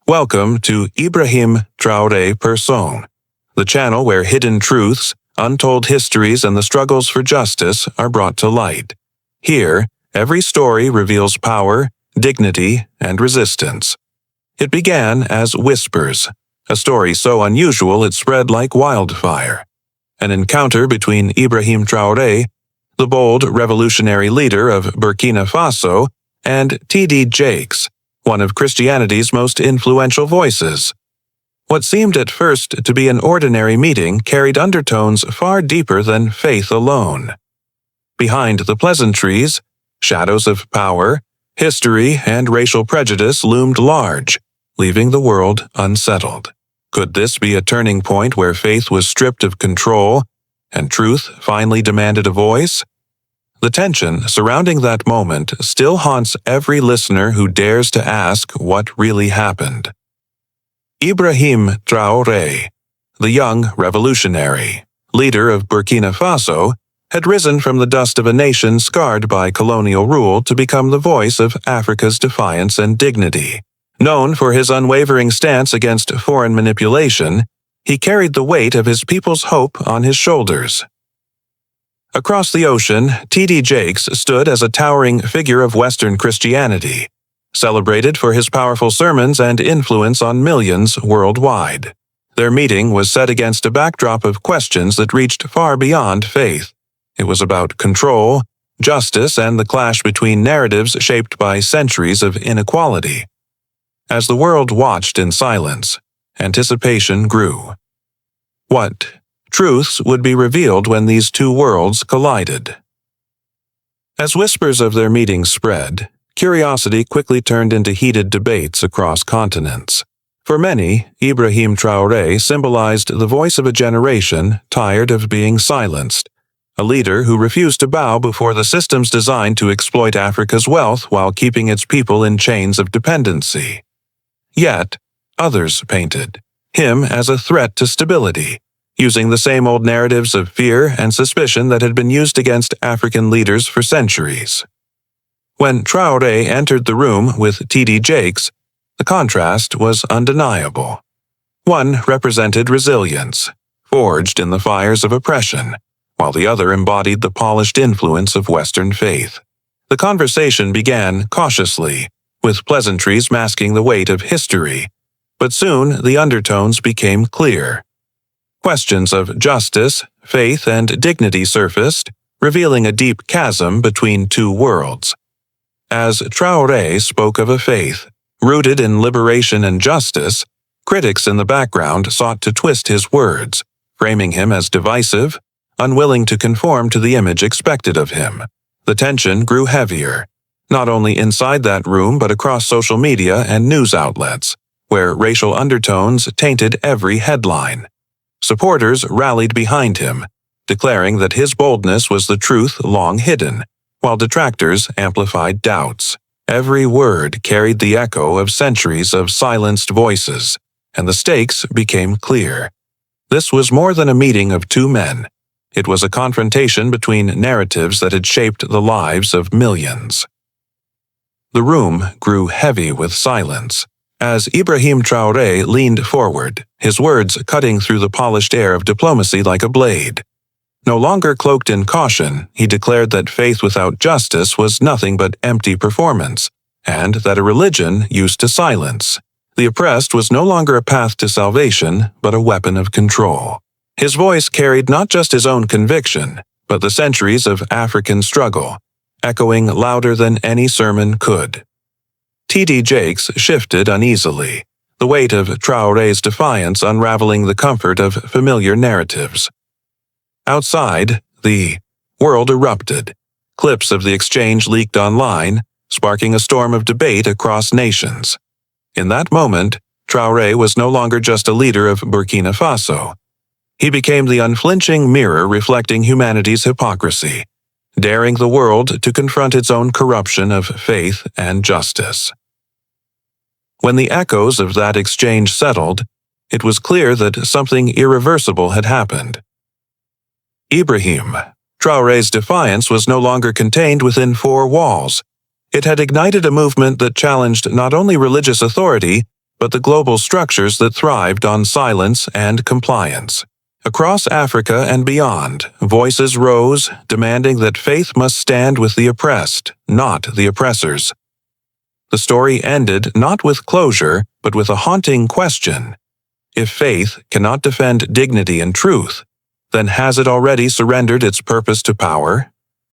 Welcome to Ibrahim Traore Person, the channel where hidden truths, untold histories, and the struggles for justice are brought to light. Here, every story reveals power, dignity, and resistance. It began as whispers, a story so unusual it spread like wildfire. An encounter between Ibrahim Traoré, the bold revolutionary leader of Burkina Faso, and T.D. Jakes, one of Christianity's most influential voices. What seemed at first to be an ordinary meeting carried undertones far deeper than faith alone. Behind the pleasantries, shadows of power, history, and racial prejudice loomed large, leaving the world unsettled. Could this be a turning point where faith was stripped of control and truth finally demanded a voice? The tension surrounding that moment still haunts every listener who dares to ask what really happened. Ibrahim Traoré, the young revolutionary, leader of Burkina Faso, had risen from the dust of a nation scarred by colonial rule to become the voice of Africa's defiance and dignity. Known for his unwavering stance against foreign manipulation, he carried the weight of his people's hope on his shoulders. Across the ocean, T.D. Jakes stood as a towering figure of Western Christianity, celebrated for his powerful sermons and influence on millions worldwide. Their meeting was set against a backdrop of questions that reached far beyond faith. It was about control, justice, and the clash between narratives shaped by centuries of inequality. As the world watched in silence, anticipation grew. What truths would be revealed when these two worlds collided? As whispers of their meeting spread, curiosity quickly turned into heated debates across continents. For many, Ibrahim Traoré symbolized the voice of a generation tired of being silenced, a leader who refused to bow before the systems designed to exploit Africa's wealth while keeping its people in chains of dependency. Yet, others painted him as a threat to stability, using the same old narratives of fear and suspicion that had been used against African leaders for centuries. When Traoré entered the room with T.D. Jakes, the contrast was undeniable. One represented resilience, forged in the fires of oppression, while the other embodied the polished influence of Western faith. The conversation began cautiously, with pleasantries masking the weight of history, but soon the undertones became clear. Questions of justice, faith, and dignity surfaced, revealing a deep chasm between two worlds. As Traoré spoke of a faith rooted in liberation and justice, critics in the background sought to twist his words, framing him as divisive, unwilling to conform to the image expected of him. The tension grew heavier, not only inside that room but across social media and news outlets, where racial undertones tainted every headline. Supporters rallied behind him, declaring that his boldness was the truth long hidden, while detractors amplified doubts. Every word carried the echo of centuries of silenced voices, and the stakes became clear. This was more than a meeting of two men. It was a confrontation between narratives that had shaped the lives of millions. The room grew heavy with silence, as Ibrahim Traoré leaned forward, his words cutting through the polished air of diplomacy like a blade. No longer cloaked in caution, he declared that faith without justice was nothing but empty performance, and that a religion used to silence the oppressed was no longer a path to salvation, but a weapon of control. His voice carried not just his own conviction, but the centuries of African struggle, echoing louder than any sermon could. T.D. Jakes shifted uneasily, the weight of Traoré's defiance unraveling the comfort of familiar narratives. Outside, the world erupted. Clips of the exchange leaked online, sparking a storm of debate across nations. In that moment, Traoré was no longer just a leader of Burkina Faso. He became the unflinching mirror reflecting humanity's hypocrisy, daring the world to confront its own corruption of faith and justice. When the echoes of that exchange settled, it was clear that something irreversible had happened. Ibrahim Traoré's defiance was no longer contained within four walls. It had ignited a movement that challenged not only religious authority, but the global structures that thrived on silence and compliance. Across Africa and beyond, voices rose, demanding that faith must stand with the oppressed, not the oppressors. The story ended not with closure, but with a haunting question. If faith cannot defend dignity and truth, then has it already surrendered its purpose to power?